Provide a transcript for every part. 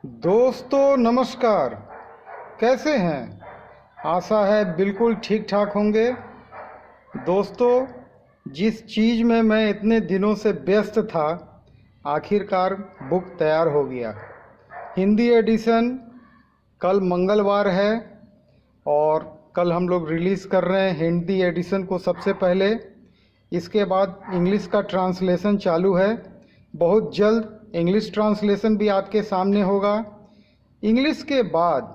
दोस्तों नमस्कार। कैसे हैं? आशा है बिल्कुल ठीक ठाक होंगे। दोस्तों, जिस चीज़ में मैं इतने दिनों से व्यस्त था, आखिरकार बुक तैयार हो गया। हिंदी एडिशन कल मंगलवार है और कल हम लोग रिलीज़ कर रहे हैं हिंदी एडिशन को सबसे पहले। इसके बाद इंग्लिश का ट्रांसलेशन चालू है। बहुत जल्द इंग्लिश ट्रांसलेशन भी आपके सामने होगा। इंग्लिश के बाद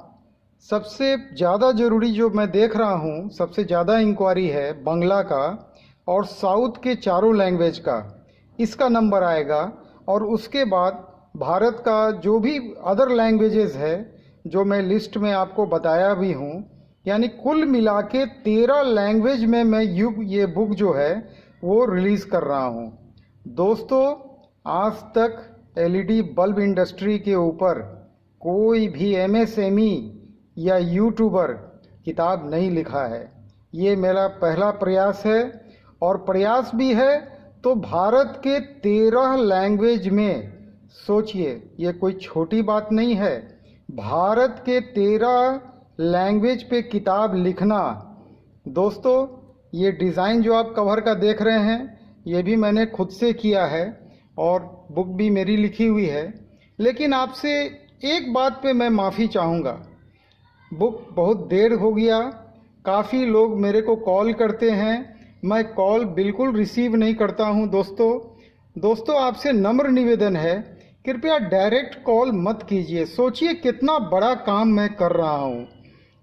सबसे ज़्यादा ज़रूरी जो मैं देख रहा हूँ, सबसे ज़्यादा इंक्वायरी है बांग्ला का और साउथ के चारों लैंग्वेज का, इसका नंबर आएगा। और उसके बाद भारत का जो भी अदर लैंग्वेजेस है जो मैं लिस्ट में आपको बताया भी हूँ, यानी कुल मिला के 13 लैंग्वेज में मैं ये बुक जो है वो रिलीज़ कर रहा हूँ। दोस्तों, आज तक एलईडी बल्ब इंडस्ट्री के ऊपर कोई भी एमएसएमई या यूट्यूबर किताब नहीं लिखा है। ये मेरा पहला प्रयास है और प्रयास भी है तो भारत के 13 लैंग्वेज में। सोचिए, ये कोई छोटी बात नहीं है। भारत के 13 लैंग्वेज पे किताब लिखना। दोस्तों, ये डिज़ाइन जो आप कवर का देख रहे हैं, ये भी मैंने खुद से किया है और बुक भी मेरी लिखी हुई है। लेकिन आपसे एक बात पे मैं माफ़ी चाहूँगा। बुक बहुत देर हो गया। काफ़ी लोग मेरे को कॉल करते हैं, मैं कॉल बिल्कुल रिसीव नहीं करता हूँ। दोस्तों आपसे नम्र निवेदन है, कृपया डायरेक्ट कॉल मत कीजिए। सोचिए कितना बड़ा काम मैं कर रहा हूँ।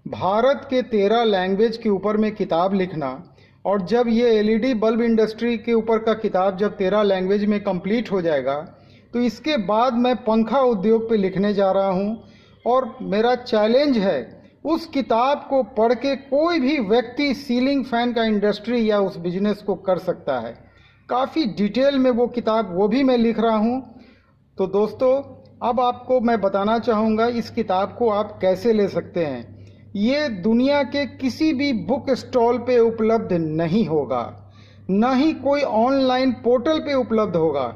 भारत के 13 लैंग्वेज के ऊपर में किताब लिखना, और जब ये एलईडी बल्ब इंडस्ट्री के ऊपर का किताब जब 13 लैंग्वेज में कंप्लीट हो जाएगा, तो इसके बाद मैं पंखा उद्योग पे लिखने जा रहा हूँ। और मेरा चैलेंज है, उस किताब को पढ़ के कोई भी व्यक्ति सीलिंग फैन का इंडस्ट्री या उस बिजनेस को कर सकता है। काफ़ी डिटेल में वो किताब वो भी मैं लिख रहा हूँ। तो दोस्तों, अब आपको मैं बताना चाहूँगा इस किताब को आप कैसे ले सकते हैं। ये दुनिया के किसी भी बुक स्टॉल पे उपलब्ध नहीं होगा, न ही कोई ऑनलाइन पोर्टल पे उपलब्ध होगा।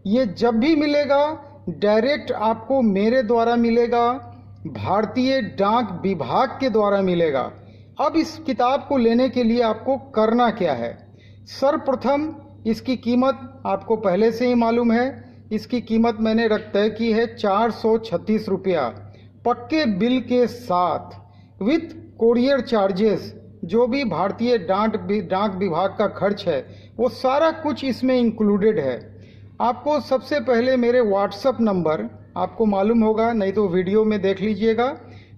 ये जब भी मिलेगा, डायरेक्ट आपको मेरे द्वारा मिलेगा, भारतीय डाक विभाग के द्वारा मिलेगा। अब इस किताब को लेने के लिए आपको करना क्या है? सर्वप्रथम इसकी कीमत आपको पहले से ही मालूम है। इसकी कीमत मैंने तय की है 436 रुपया, पक्के बिल के साथ, विथ कोरियर चार्जेस। जो भी भारतीय डाक विभाग का खर्च है वो सारा कुछ इसमें इंक्लूडेड है। आपको सबसे पहले मेरे व्हाट्सअप नंबर आपको मालूम होगा, नहीं तो वीडियो में देख लीजिएगा,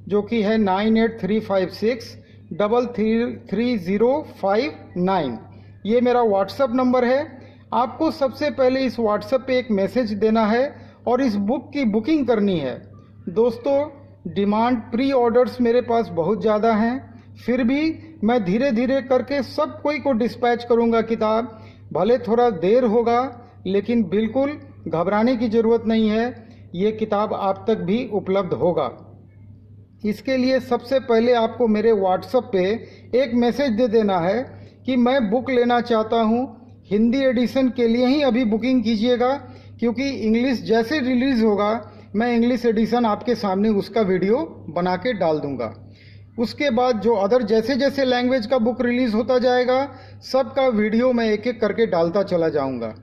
जो कि है 9835633059। ये मेरा व्हाट्सअप नंबर है। आपको सबसे पहले इस व्हाट्सएप पे एक मैसेज देना है और इस बुक की बुकिंग करनी है। दोस्तों, डिमांड प्री ऑर्डर्स मेरे पास बहुत ज़्यादा हैं, फिर भी मैं धीरे धीरे करके सब कोई को डिस्पैच करूंगा किताब। भले थोड़ा देर होगा, लेकिन बिल्कुल घबराने की ज़रूरत नहीं है। ये किताब आप तक भी उपलब्ध होगा। इसके लिए सबसे पहले आपको मेरे व्हाट्सएप पे एक मैसेज दे देना है कि मैं बुक लेना चाहता हूँ। हिंदी एडिशन के लिए ही अभी बुकिंग कीजिएगा, क्योंकि इंग्लिश जैसे रिलीज़ होगा मैं इंग्लिश एडिशन आपके सामने उसका वीडियो बना के डाल दूंगा। उसके बाद जो अदर जैसे जैसे लैंग्वेज का बुक रिलीज़ होता जाएगा, सबका वीडियो मैं एक एक करके डालता चला जाऊंगा।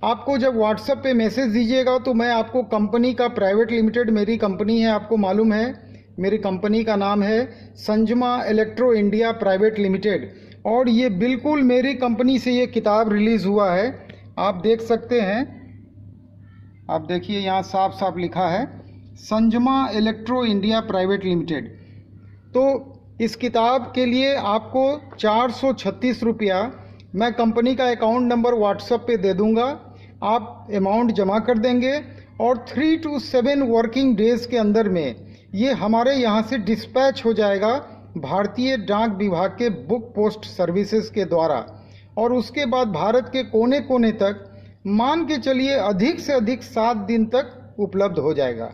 आपको जब व्हाट्सएप पे मैसेज दीजिएगा तो मैं आपको कंपनी का प्राइवेट लिमिटेड मेरी कंपनी है, आपको मालूम है। मेरी कंपनी का नाम है संजमा इलेक्ट्रो इंडिया प्राइवेट लिमिटेड, और ये बिल्कुल मेरी कंपनी से ये किताब रिलीज़ हुआ है। आप देख सकते हैं, आप देखिए यहाँ साफ साफ लिखा है संजमा इलेक्ट्रो इंडिया प्राइवेट लिमिटेड। तो इस किताब के लिए आपको 436 रुपया मैं कंपनी का अकाउंट नंबर व्हाट्सएप पे दे दूंगा। आप अमाउंट जमा कर देंगे और 3 to 7 वर्किंग डेज के अंदर में ये हमारे यहाँ से डिस्पैच हो जाएगा भारतीय डाक विभाग के बुक पोस्ट सर्विसेज के द्वारा। और उसके बाद भारत के कोने कोने तक, मान के चलिए अधिक से अधिक 7 दिन तक उपलब्ध हो जाएगा।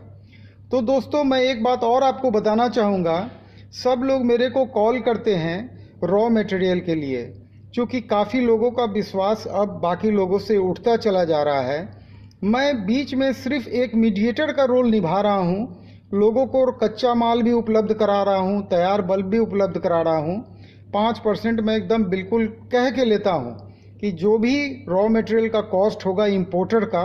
तो दोस्तों, मैं एक बात और आपको बताना चाहूँगा। सब लोग मेरे को कॉल करते हैं रॉ मटेरियल के लिए, क्योंकि काफ़ी लोगों का विश्वास अब बाकी लोगों से उठता चला जा रहा है। मैं बीच में सिर्फ एक मीडिएटर का रोल निभा रहा हूँ लोगों को कच्चा माल भी उपलब्ध करा रहा हूँ, तैयार बल्ब भी उपलब्ध करा रहा हूँ। 5% मैं एकदम बिल्कुल कह के लेता हूँ कि जो भी रॉ मटेरियल का कॉस्ट होगा इम्पोर्टर का,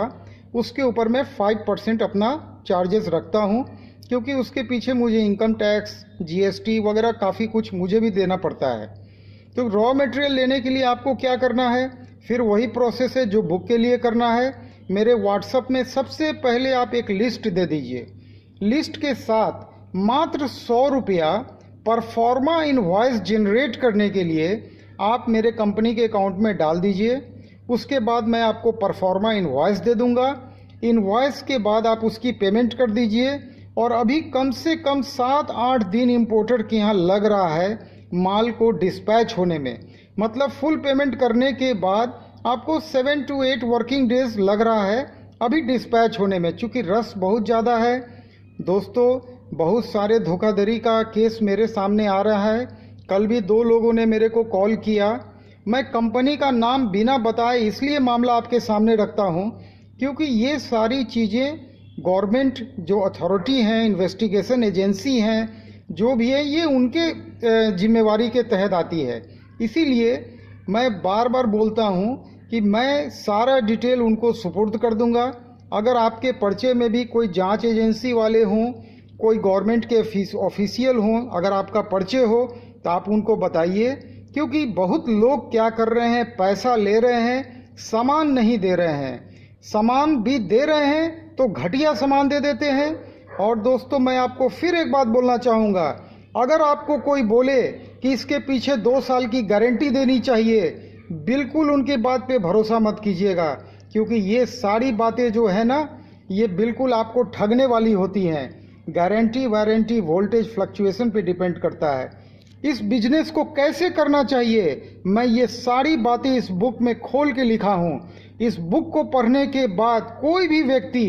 उसके ऊपर मैं 5% अपना चार्जेस रखता हूँ, क्योंकि उसके पीछे मुझे इनकम टैक्स, जीएसटी वगैरह काफ़ी कुछ मुझे भी देना पड़ता है। तो रॉ मटेरियल लेने के लिए आपको क्या करना है, फिर वही प्रोसेस है जो बुक के लिए करना है। मेरे व्हाट्सएप में सबसे पहले आप एक लिस्ट दे दीजिए। लिस्ट के साथ मात्र 100 रुपया परफॉर्मा इनवॉइस जनरेट करने के लिए आप मेरे कंपनी के अकाउंट में डाल दीजिए। उसके बाद मैं आपको परफॉर्मा इनवॉइस दे दूंगा। इनवॉइस के बाद आप उसकी पेमेंट कर दीजिए। और अभी कम से कम 7-8 दिन इम्पोर्टर के यहाँ लग रहा है माल को डिस्पैच होने में। मतलब फुल पेमेंट करने के बाद आपको 7 to 8 वर्किंग डेज लग रहा है अभी डिस्पैच होने में, चूँकि रश बहुत ज़्यादा है। दोस्तों, बहुत सारे धोखाधड़ी का केस मेरे सामने आ रहा है। कल भी 2 लोगों ने मेरे को कॉल किया। मैं कंपनी का नाम बिना बताए इसलिए मामला आपके सामने रखता हूं, क्योंकि ये सारी चीज़ें गवर्नमेंट जो अथॉरिटी हैं, इन्वेस्टिगेशन एजेंसी हैं, जो भी है, ये उनके जिम्मेवारी के तहत आती है। इसीलिए मैं बार बार बोलता हूं कि मैं सारा डिटेल उनको सुपुर्द कर दूंगा। अगर आपके पर्चे में भी कोई जांच एजेंसी वाले हों, कोई गवर्नमेंट के ऑफिशियल हों, अगर आपका पर्चे हो तो आप उनको बताइए, क्योंकि बहुत लोग क्या कर रहे हैं, पैसा ले रहे हैं, सामान नहीं दे रहे हैं। सामान भी दे रहे हैं तो घटिया सामान दे देते हैं। और दोस्तों, मैं आपको फिर एक बात बोलना चाहूँगा, अगर आपको कोई बोले कि इसके पीछे 2 साल की गारंटी देनी चाहिए, बिल्कुल उनकी बात पे भरोसा मत कीजिएगा, क्योंकि ये सारी बातें जो है ना, ये बिल्कुल आपको ठगने वाली होती हैं। गारंटी वारंटी वोल्टेज फ्लक्चुएशन पे डिपेंड करता है। इस बिजनेस को कैसे करना चाहिए, मैं ये सारी बातें इस बुक में खोल के लिखा हूँ। इस बुक को पढ़ने के बाद कोई भी व्यक्ति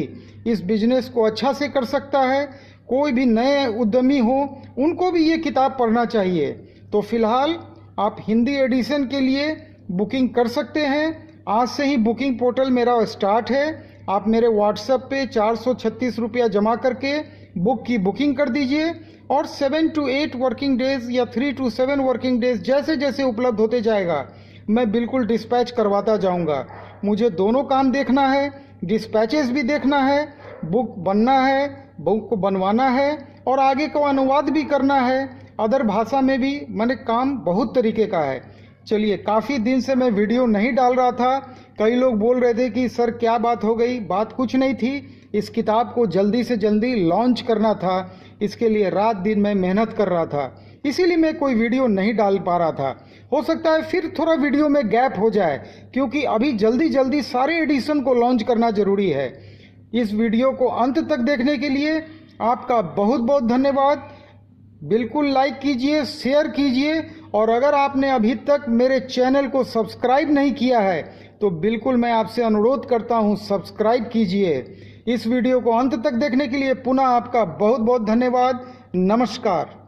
इस बिजनेस को अच्छा से कर सकता है। कोई भी नए उद्यमी हो, उनको भी ये किताब पढ़ना चाहिए। तो फिलहाल आप हिंदी एडिशन के लिए बुकिंग कर सकते हैं। आज से ही बुकिंग पोर्टल मेरा स्टार्ट है। आप मेरे व्हाट्सएप पे 436 रुपया जमा करके बुक की बुकिंग कर दीजिए, और 7 to 8 वर्किंग डेज या 3 to 7 वर्किंग डेज जैसे जैसे उपलब्ध होते जाएगा, मैं बिल्कुल डिस्पैच करवाता जाऊंगा। मुझे दोनों काम देखना है, डिस्पैचेस भी देखना है, बुक बनना है, बुक को बनवाना है, और आगे को अनुवाद भी करना है, अदर भाषा में भी। मैंने काम बहुत तरीके का है। चलिए, काफ़ी दिन से मैं वीडियो नहीं डाल रहा था। कई लोग बोल रहे थे कि सर क्या बात हो गई। बात कुछ नहीं थी, इस किताब को जल्दी से जल्दी लॉन्च करना था। इसके लिए रात दिन मैं मेहनत कर रहा था, इसीलिए मैं कोई वीडियो नहीं डाल पा रहा था। हो सकता है फिर थोड़ा वीडियो में गैप हो जाए, क्योंकि अभी जल्दी जल्दी सारे एडिशन को लॉन्च करना जरूरी है। इस वीडियो को अंत तक देखने के लिए आपका बहुत बहुत धन्यवाद। बिल्कुल लाइक कीजिए, शेयर कीजिए, और अगर आपने अभी तक मेरे चैनल को सब्सक्राइब नहीं किया है तो बिल्कुल मैं आपसे अनुरोध करता हूं, सब्सक्राइब कीजिए। इस वीडियो को अंत तक देखने के लिए पुनः आपका बहुत बहुत धन्यवाद। नमस्कार।